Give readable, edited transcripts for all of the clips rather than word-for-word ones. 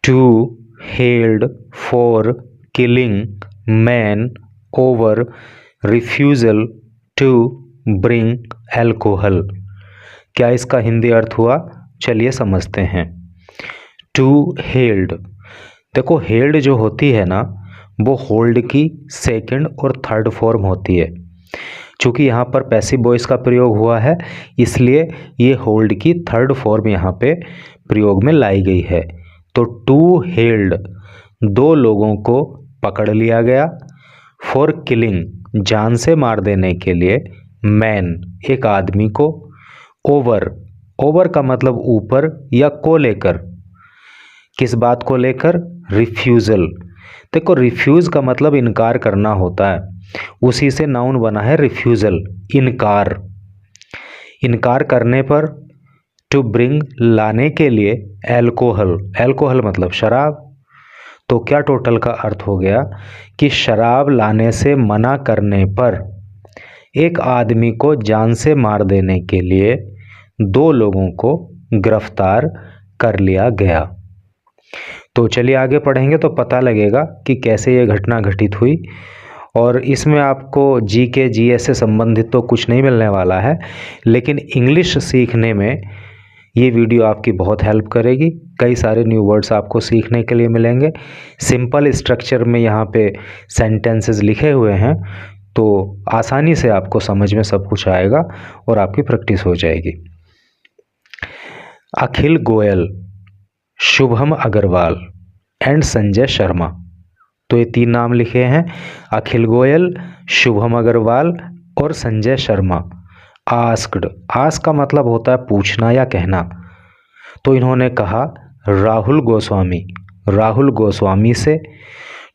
To held for killing man over refusal to bring alcohol. क्या इसका हिंदी अर्थ हुआ? चलिए समझते हैं। टू हेल्ड, देखो हेल्ड जो होती है ना वो होल्ड की सेकंड और थर्ड फॉर्म होती है। चूँकि यहाँ पर पैसिव वॉइस का प्रयोग हुआ है इसलिए ये होल्ड की थर्ड फॉर्म यहाँ पे प्रयोग में लाई गई है। तो टू हेल्ड, दो लोगों को पकड़ लिया गया, फॉर किलिंग, जान से मार देने के लिए, मैन, एक आदमी को, ओवर, ओवर का मतलब ऊपर या को लेकर, किस बात को लेकर? रिफ्यूज़ल। देखो रिफ्यूज़ का मतलब इनकार करना होता है, उसी से नाउन बना है रिफ्यूज़ल, इनकार। इनकार करने पर टू ब्रिंग, लाने के लिए, एल्कोहल, एल्कोहल मतलब शराब। तो क्या टोटल का अर्थ हो गया कि शराब लाने से मना करने पर एक आदमी को जान से मार देने के लिए दो लोगों को गिरफ्तार कर लिया गया। तो चलिए आगे पढ़ेंगे तो पता लगेगा कि कैसे ये घटना घटित हुई। और इसमें आपको जीके जीएस से संबंधित तो कुछ नहीं मिलने वाला है, लेकिन इंग्लिश सीखने में ये वीडियो आपकी बहुत हेल्प करेगी। कई सारे न्यू वर्ड्स आपको सीखने के लिए मिलेंगे। सिंपल स्ट्रक्चर में यहाँ पे सेंटेंसेस लिखे हुए हैं तो आसानी से आपको समझ में सब कुछ आएगा और आपकी प्रैक्टिस हो जाएगी। अखिल गोयल, शुभम अग्रवाल एंड संजय शर्मा, तो ये तीन नाम लिखे हैं, अखिल गोयल, शुभम अग्रवाल और संजय शर्मा। आस्क्ड, आस्क का मतलब होता है पूछना या कहना। तो इन्होंने कहा राहुल गोस्वामी, राहुल गोस्वामी से,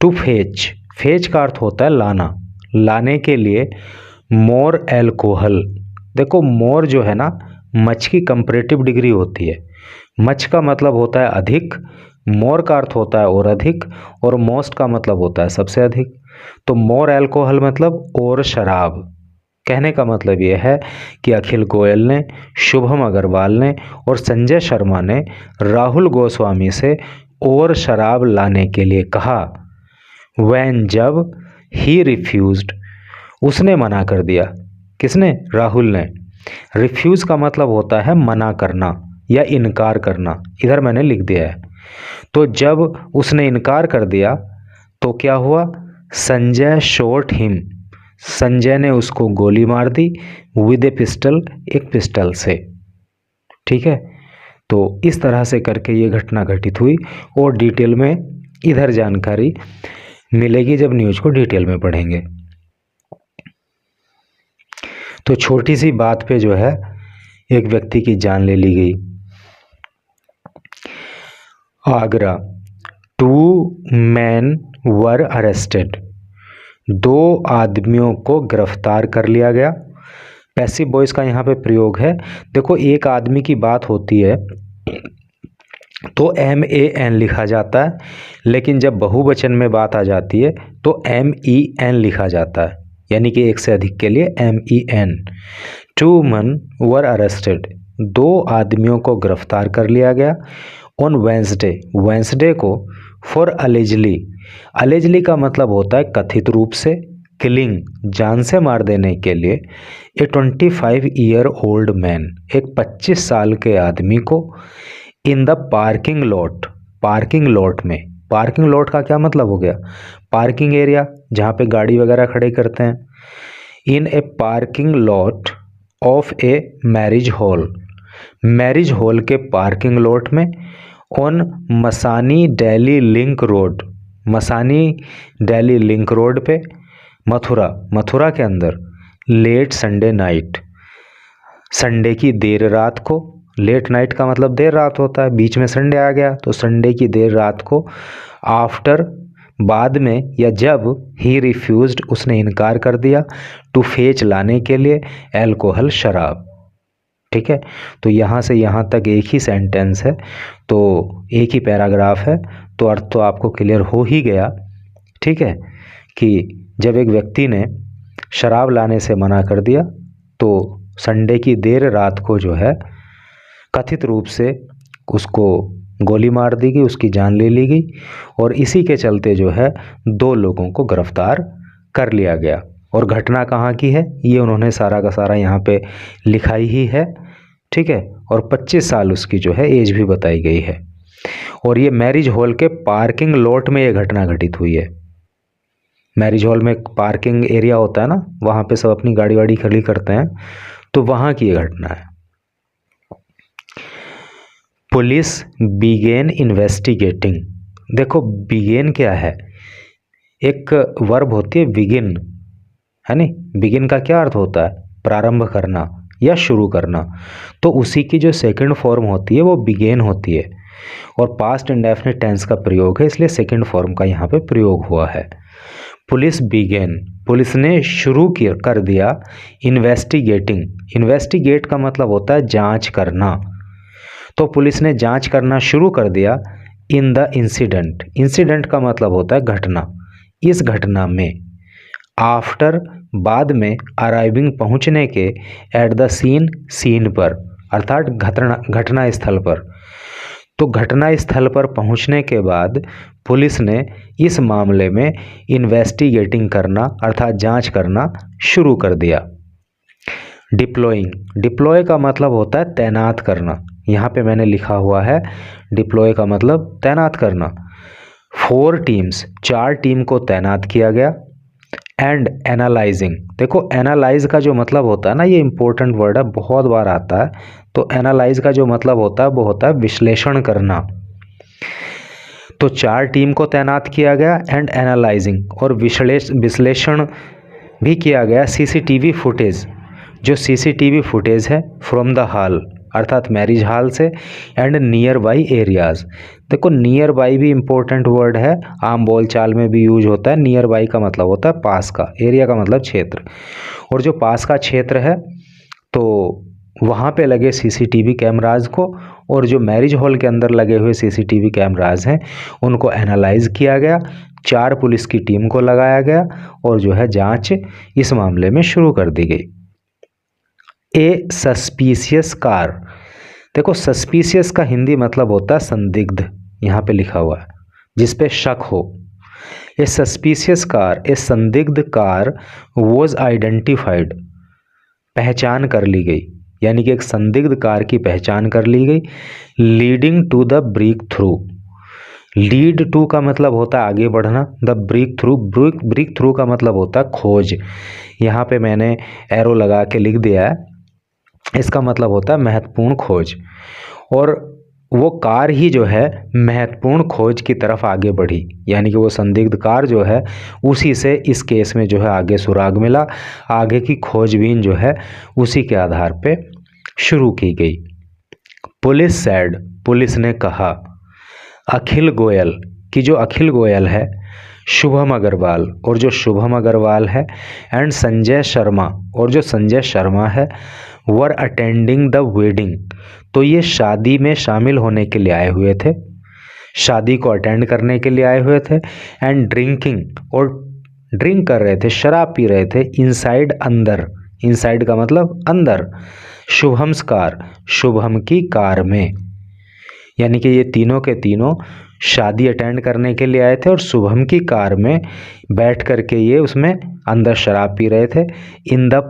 टू फेच, फेच का अर्थ होता है लाना, लाने के लिए, मोर एल्कोहल। देखो मोर जो है ना मच की कंपैरेटिव डिग्री होती है। मच का मतलब होता है अधिक, मोर का अर्थ होता है और अधिक, और मोस्ट का मतलब होता है सबसे अधिक। तो मोर एल्कोहल मतलब और शराब। कहने का मतलब यह है कि अखिल गोयल ने, शुभम अग्रवाल ने और संजय शर्मा ने राहुल गोस्वामी से और शराब लाने के लिए कहा। व्हेन, जब, ही रिफ्यूज्ड, उसने मना कर दिया। किसने? राहुल ने। रिफ्यूज़ का मतलब होता है मना करना या इनकार करना, इधर मैंने लिख दिया है। तो जब उसने इनकार कर दिया तो क्या हुआ? संजय शॉट हिम, संजय ने उसको गोली मार दी, विद ए पिस्टल, एक पिस्टल से। ठीक है, तो इस तरह से करके ये घटना घटित हुई और डिटेल में इधर जानकारी मिलेगी जब न्यूज़ को डिटेल में पढ़ेंगे। तो छोटी सी बात पे जो है एक व्यक्ति की जान ले ली गई। Agra, two man were arrested, दो आदमियों को गिरफ्तार कर लिया गया। पैसिव वॉइस का यहाँ पे प्रयोग है। देखो एक आदमी की बात होती है तो MAN लिखा जाता है, लेकिन जब बहुवचन में बात आ जाती है तो MEN लिखा जाता है, यानी कि एक से अधिक के लिए MEN। Two man were arrested, दो आदमियों को गिरफ्तार कर लिया गया। ऑन वेंसडे, वेंसडे को, फॉर अलेजली, अलेजली का मतलब होता है कथित रूप से, किलिंग, जान से मार देने के लिए, ए 25-year-old मैन, एक 25 साल के आदमी को, in the parking lot, parking lot में, पार्किंग लॉट का क्या मतलब हो गया? पार्किंग एरिया जहाँ पे गाड़ी वगैरह खड़े करते हैं। In a parking lot of a marriage hall, marriage hall के पार्किंग लॉट में, on Masani Delhi link road, Masani Delhi link road पे, मथुरा, मथुरा के अंदर, लेट संडे नाइट, संडे की देर रात को, लेट नाइट का मतलब देर रात होता है, बीच में संडे आ गया तो संडे की देर रात को, आफ्टर, बाद में या जब, ही रिफ्यूज्ड, उसने इनकार कर दिया, टू फेच, लाने के लिए, एल्कोहल, शराब। ठीक है, तो यहाँ से यहाँ तक एक ही सेंटेंस है, तो एक ही पैराग्राफ है, तो अर्थ तो आपको क्लियर हो ही गया। ठीक है, कि जब एक व्यक्ति ने शराब लाने से मना कर दिया तो संडे की देर रात को जो है कथित रूप से उसको गोली मार दी गई, उसकी जान ले ली गई और इसी के चलते जो है 2 लोगों को गिरफ्तार कर लिया गया। और घटना कहाँ की है ये उन्होंने सारा का सारा यहाँ पे लिखाई ही है, ठीक है। और 25 साल उसकी जो है एज भी बताई गई है। और ये मैरिज हॉल के पार्किंग लॉट में ये घटना घटित हुई है। मैरिज हॉल में पार्किंग एरिया होता है ना, वहाँ पे सब अपनी गाड़ी वाड़ी खड़ी करते हैं, तो वहाँ की ये घटना है। Police began investigating. देखो बिगेन क्या है, एक वर्ब होती है बिगिन, है नी। बिगिन का क्या अर्थ होता है, प्रारंभ करना या शुरू करना। तो उसी की जो सेकंड फॉर्म होती है वो बिगेन होती है और पास्ट इंडेफिनिट टेंस का प्रयोग है, इसलिए सेकंड फॉर्म का यहाँ पे प्रयोग हुआ है। पुलिस बिगेन, पुलिस ने शुरू कर दिया इन्वेस्टिगेटिंग। इन्वेस्टिगेट का मतलब होता है जांच करना। तो पुलिस ने जांच करना शुरू कर दिया इन द इंसिडेंट। इंसिडेंट का मतलब होता है घटना। इस घटना में आफ्टर बाद में अराइविंग पहुंचने के एट द सीन सीन पर अर्थात घटना स्थल पर। तो घटना स्थल पर पहुंचने के बाद पुलिस ने इस मामले में इन्वेस्टिगेटिंग करना अर्थात जांच करना शुरू कर दिया। डिप्लॉइंग, डिप्लॉय का मतलब होता है तैनात करना। यहाँ पे मैंने लिखा हुआ है डिप्लॉय का मतलब तैनात करना। 4 टीम्स, 4 टीम को तैनात किया गया। एंड एनालाइजिंग, देखो एनालाइज का जो मतलब होता है ना, ये इंपॉर्टेंट वर्ड है, बहुत बार आता है। तो एनालाइज का जो मतलब होता है वो होता है विश्लेषण करना। तो 4 टीम को तैनात किया गया एंड एनालाइजिंग, और विश्लेषण भी किया गया सीसीटीवी फुटेज, जो सीसीटीवी फुटेज है फ्रॉम द हॉल अर्थात मैरिज हॉल से एंड नियर बाई एरियाज। देखो नियर बाई भी इम्पोर्टेंट वर्ड है, आम बोलचाल में भी यूज होता है। नियर बाई का मतलब होता है पास का, एरिया का मतलब क्षेत्र। और जो पास का क्षेत्र है तो वहाँ पे लगे सीसीटीवी कैमराज को, और जो मैरिज हॉल के अंदर लगे हुए सीसीटीवी कैमराज हैं उनको एनालाइज किया गया। 4 पुलिस की टीम को लगाया गया और जो है जांच इस मामले में शुरू कर दी गई। ए सस्पिशियस कार, देखो सस्पिशियस का हिंदी मतलब होता है संदिग्ध, यहाँ पे लिखा हुआ है जिस पे शक हो। ए सस्पिशियस कार, ए संदिग्ध कार वॉज आइडेंटिफाइड, पहचान कर ली गई, यानी कि एक संदिग्ध कार की पहचान कर ली गई। Leading to the breakthrough, lead to का मतलब होता है आगे बढ़ना, the breakthrough, breakthrough का मतलब होता है खोज। यहाँ पे मैंने एरो लगा के लिख दिया है, इसका मतलब होता है महत्वपूर्ण खोज। और वो कार ही जो है महत्वपूर्ण खोज की तरफ आगे बढ़ी, यानी कि वो संदिग्ध कार जो है उसी से इस केस में जो है आगे सुराग मिला, आगे की खोजबीन जो है उसी के आधार पे शुरू की गई। पुलिस सैड, पुलिस ने कहा अखिल गोयल, कि जो अखिल गोयल है, शुभम अग्रवाल, और जो शुभम अग्रवाल है एंड संजय शर्मा, और जो संजय शर्मा है, वर अटेंडिंग द वेडिंग, तो ये शादी में शामिल होने के लिए आए हुए थे, शादी को अटेंड करने के लिए आए हुए थे। एंड ड्रिंकिंग, और ड्रिंक कर रहे थे, शराब पी रहे थे। इनसाइड अंदर, इनसाइड का मतलब अंदर। शुभम्स कार, शुभम की कार में, यानी कि ये तीनों के तीनों शादी अटेंड करने के लिए आए थे और शुभम की कार में बैठ करके ये उसमें अंदर शराब पी रहे थे। In the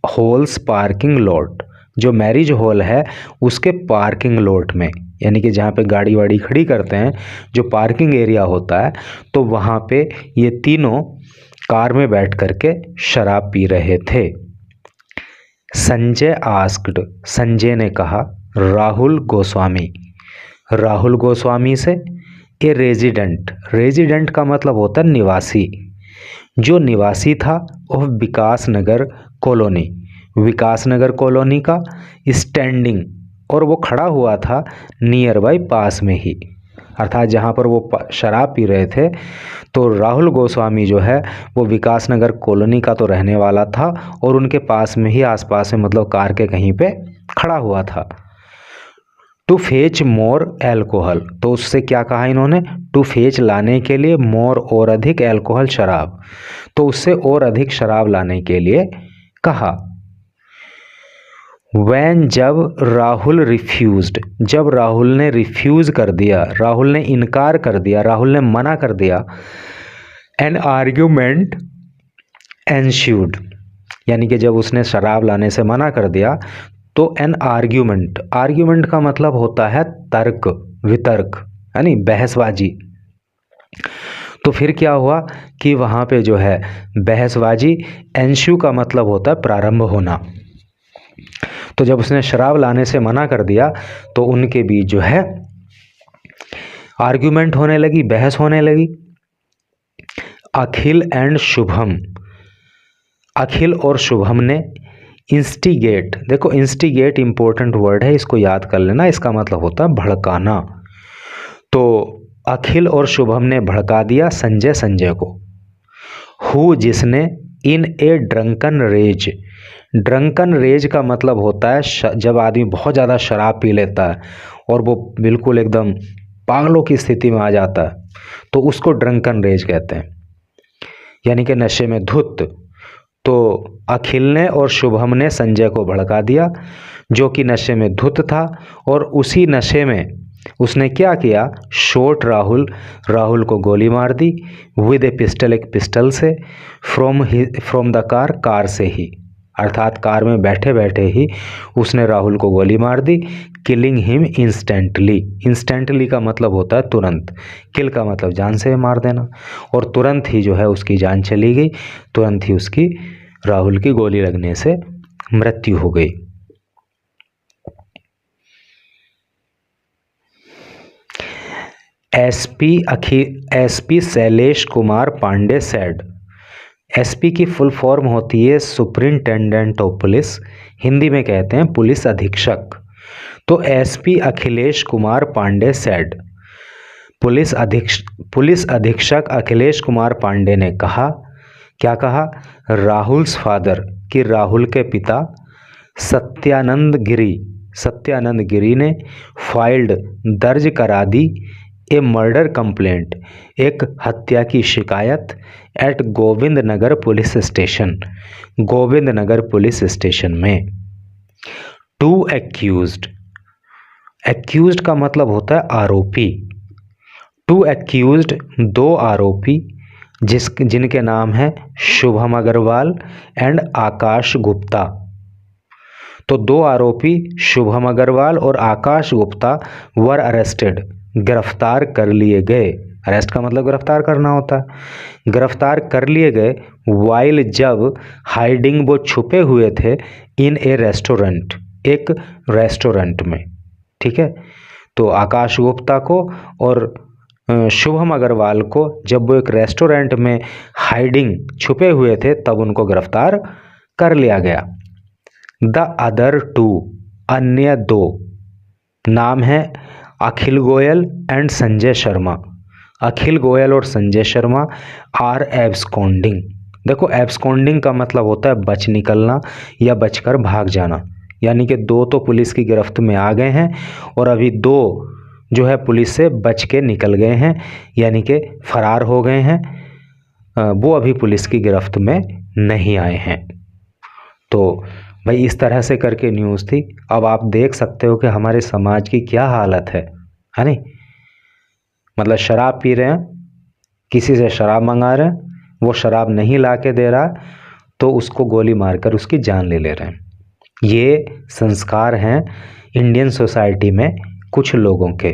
halls parking lot, जो मैरिज हॉल है उसके पार्किंग लॉट में, यानी कि जहाँ पे गाड़ी वाड़ी खड़ी करते हैं, जो पार्किंग एरिया होता है, तो वहाँ पे ये तीनों कार में बैठ करके शराब पी रहे थे। संजय आस्क्ड, संजय ने कहा राहुल गोस्वामी, राहुल गोस्वामी से ए रेजिडेंट, रेजिडेंट का मतलब होता है निवासी, जो निवासी था वह विकास नगर कॉलोनी, विकास नगर कॉलोनी का, स्टैंडिंग, और वो खड़ा हुआ था नियर बाई पास में ही, अर्थात जहाँ पर वो शराब पी रहे थे। तो राहुल गोस्वामी जो है वो विकास नगर कॉलोनी का तो रहने वाला था और उनके पास में ही, आसपास में, मतलब कार के कहीं पे खड़ा हुआ था। टू फेच मोर एल्कोहल, तो उससे क्या कहा इन्होंने, टू फेच लाने के लिए, मोर और अधिक, एल्कोहल शराब, तो उससे और अधिक शराब लाने के लिए कहा। वैन जब राहुल रिफ्यूज्ड, जब राहुल ने रिफ्यूज़ कर दिया, राहुल ने इनकार कर दिया, राहुल ने मना कर दिया, एन आर्ग्यूमेंट एंश्यूड, यानी कि जब उसने शराब लाने से मना कर दिया तो एन आर्ग्यूमेंट, आर्ग्यूमेंट का मतलब होता है तर्क वितर्क, यानी बहसबाजी। तो फिर क्या हुआ कि वहाँ पे जो है बहसबाजी, एंश्यू का मतलब होता है प्रारंभ होना। तो जब उसने शराब लाने से मना कर दिया तो उनके बीच जो है आर्ग्यूमेंट होने लगी, बहस होने लगी। अखिल एंड शुभम, अखिल और शुभम ने इंस्टिगेट, देखो इंस्टिगेट इंपॉर्टेंट वर्ड है, इसको याद कर लेना, इसका मतलब होता है भड़काना। तो अखिल और शुभम ने भड़का दिया संजय को। हु, जिसने, इन ए ड्रंकन रेज, ड्रंकन रेज का मतलब होता है जब आदमी बहुत ज़्यादा शराब पी लेता है और वो बिल्कुल एकदम पागलों की स्थिति में आ जाता है, तो उसको ड्रंकन रेज कहते हैं, यानी कि नशे में धुत। तो अखिल ने और शुभम ने संजय को भड़का दिया जो कि नशे में धुत था, और उसी नशे में उसने क्या किया, शॉट राहुल, राहुल को गोली मार दी, विद ए पिस्टल, एक पिस्टल से, फ्रॉम द कार, कार से ही, अर्थात कार में बैठे बैठे ही उसने राहुल को गोली मार दी। किलिंग हिम इंस्टेंटली, इंस्टेंटली का मतलब होता है तुरंत, किल का मतलब जान से मार देना, और तुरंत ही जो है उसकी जान चली गई, तुरंत ही उसकी, राहुल की गोली लगने से मृत्यु हो गई। SP Shailesh Kumar Pandey said, SP की फुल फॉर्म होती है सुपरिंटेंडेंट ऑफ पुलिस, हिंदी में कहते हैं पुलिस अधीक्षक। तो SP Akhilesh Kumar Pandey said, police अधीक्षक अखिलेश कुमार पांडे ने कहा, क्या कहा, राहुल्स फादर, कि राहुल के पिता सत्यानंद गिरी ने फाइल्ड, दर्ज करा दी, ए मर्डर कंप्लेंट, एक हत्या की शिकायत, eight Govind Nagar police station, Govind Nagar police station में। टू एक्यूज्ड, एक्यूज्ड का मतलब होता है आरोपी। टू एक्यूज्ड, दो आरोपी, जिनके नाम है शुभम अग्रवाल एंड आकाश गुप्ता। तो दो आरोपी शुभम अग्रवाल और आकाश गुप्ता वर अरेस्टेड, गिरफ्तार कर लिए गए, अरेस्ट का मतलब गिरफ्तार करना होता है, गिरफ्तार कर लिए गए, वाइल, जब, हाइडिंग, वो छुपे हुए थे, इन ए रेस्टोरेंट, एक रेस्टोरेंट में, ठीक है। तो आकाश गुप्ता को और शुभम अग्रवाल को जब वो एक रेस्टोरेंट में हाइडिंग, छुपे हुए थे, तब उनको गिरफ्तार कर लिया गया। द अदर टू, अन्य दो, नाम है अखिल गोयल एंड संजय शर्मा, अखिल गोयल और संजय शर्मा, आर एब्सकॉन्डिंग। देखो एब्सकॉन्डिंग का मतलब होता है बच निकलना या बचकर भाग जाना, यानी कि दो तो पुलिस की गिरफ्त में आ गए हैं और अभी दो जो है पुलिस से बच के निकल गए हैं, यानी कि फरार हो गए हैं, वो अभी पुलिस की गिरफ्त में नहीं आए हैं। तो भाई इस तरह से करके न्यूज़ थी। अब आप देख सकते हो कि हमारे समाज की क्या हालत है नहीं, मतलब शराब पी रहे हैं, किसी से शराब मंगा रहे हैं, वो शराब नहीं ला के दे रहा तो उसको गोली मारकर उसकी जान ले रहे हैं। ये संस्कार हैं इंडियन सोसाइटी में कुछ लोगों के।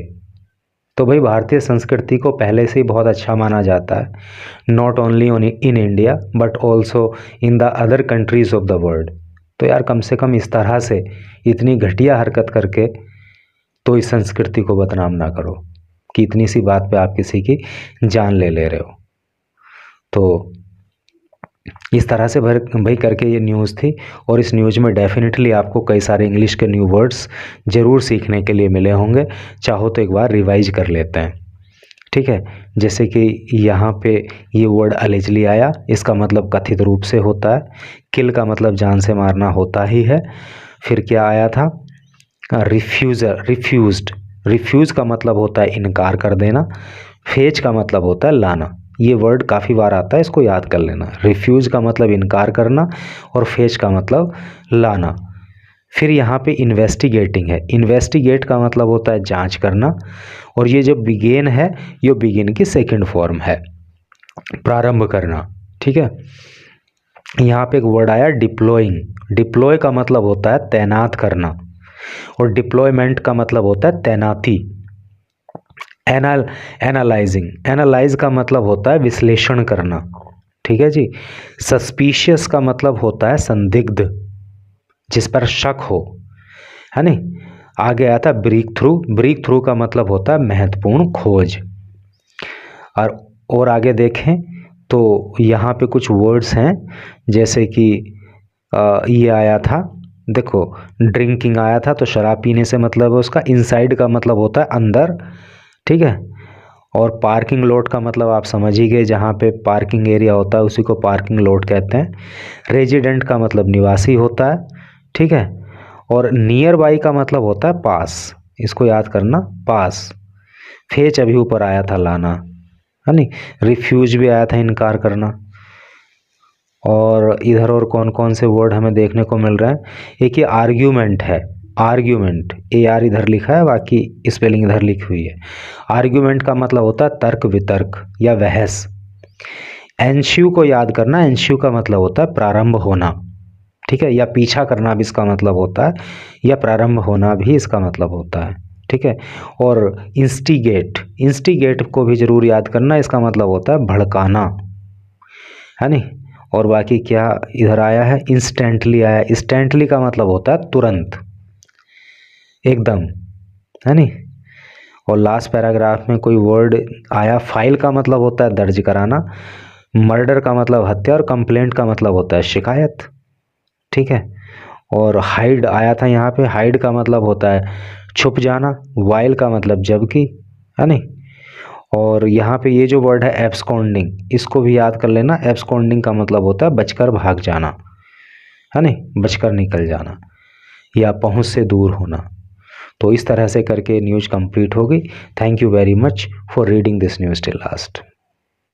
तो भाई भारतीय संस्कृति को पहले से ही बहुत अच्छा माना जाता है, not only in India but also in the other countries of the world. तो यार कम से कम इस तरह से इतनी घटिया हरकत करके तो इस संस्कृति को बदनाम ना करो कि इतनी सी बात पे आप किसी की जान ले रहे हो। तो इस तरह से भाई करके ये न्यूज़ थी, और इस न्यूज़ में डेफिनेटली आपको कई सारे इंग्लिश के न्यू वर्ड्स ज़रूर सीखने के लिए मिले होंगे। चाहो तो एक बार रिवाइज कर लेते हैं, ठीक है। जैसे कि यहाँ पे ये वर्ड अलेजली आया, इसका मतलब कथित रूप से होता है। किल का मतलब जान से मारना होता ही है। फिर क्या आया था, रिफ्यूज़ का मतलब होता है इनकार कर देना। फेच का मतलब होता है लाना। ये वर्ड काफ़ी बार आता है, इसको याद कर लेना। रिफ्यूज़ का मतलब इनकार करना और फेच का मतलब लाना। फिर यहाँ पे इन्वेस्टिगेटिंग है। इन्वेस्टिगेट का मतलब होता है जांच करना, और ये जो बिगेन है ये बिगिन की सेकंड फॉर्म है, प्रारंभ करना। ठीक है, यहाँ पे एक वर्ड आया डिप्लॉइंग। डिप्लॉय का मतलब होता है तैनात करना, और डिप्लॉयमेंट का मतलब होता है तैनाती। एनालाइजिंग, एनालाइज का मतलब होता है विश्लेषण करना। ठीक है जी। सस्पिशियस का मतलब होता है संदिग्ध, जिस पर शक हो, है नहीं। आगे आया था ब्रेक थ्रू। ब्रेक थ्रू का मतलब होता है महत्वपूर्ण खोज। और आगे देखें तो यहाँ पे कुछ वर्ड्स हैं, जैसे कि ये आया था, देखो ड्रिंकिंग आया था, तो शराब पीने से मतलब है उसका। इनसाइड का मतलब होता है अंदर। ठीक है, और पार्किंग लॉट का मतलब आप समझ ही गए, जहाँ पे पार्किंग एरिया होता है उसी को पार्किंग लॉट कहते हैं। रेजिडेंट का मतलब निवासी होता है। ठीक है, और नियर बाई का मतलब होता है पास, इसको याद करना, पास। फेच अभी ऊपर आया था, लाना, है नहीं। रिफ्यूज भी आया था, इनकार करना। और इधर और कौन कौन से वर्ड हमें देखने को मिल रहा है, एक ये आर्ग्यूमेंट है। आर्ग्यूमेंट, AR इधर लिखा है, बाकी स्पेलिंग इधर लिखी हुई है। आर्ग्यूमेंट का मतलब होता है तर्क वितर्क या बहस। एंश्यू को याद करना, एंश्यू का मतलब होता है प्रारंभ होना। ठीक है, या पीछा करना भी इसका मतलब होता है, या प्रारंभ होना भी इसका मतलब होता है। ठीक है, और इंस्टिगेट, इंस्टिगेट को भी जरूर याद करना, इसका मतलब होता है भड़काना, है नहीं। और बाकी क्या इधर आया है, इंस्टेंटली आया। इंस्टेंटली का मतलब होता है तुरंत, एकदम, है नहीं। और लास्ट पैराग्राफ में कोई वर्ड आया, फाइल का मतलब होता है दर्ज कराना, मर्डर का मतलब हत्या, और कंप्लेंट का मतलब होता है शिकायत। ठीक है, और हाइड आया था यहाँ पे। हाइड का मतलब होता है छुप जाना। वाइल का मतलब जबकि, है नहीं। और यहाँ पे ये जो वर्ड है एब्सकॉन्डिंग, इसको भी याद कर लेना। एब्सकॉन्डिंग का मतलब होता है बचकर भाग जाना, है नहीं, बचकर निकल जाना या पहुँच से दूर होना। तो इस तरह से करके न्यूज़ कंप्लीट होगी। Thank you very much for reading this news till last.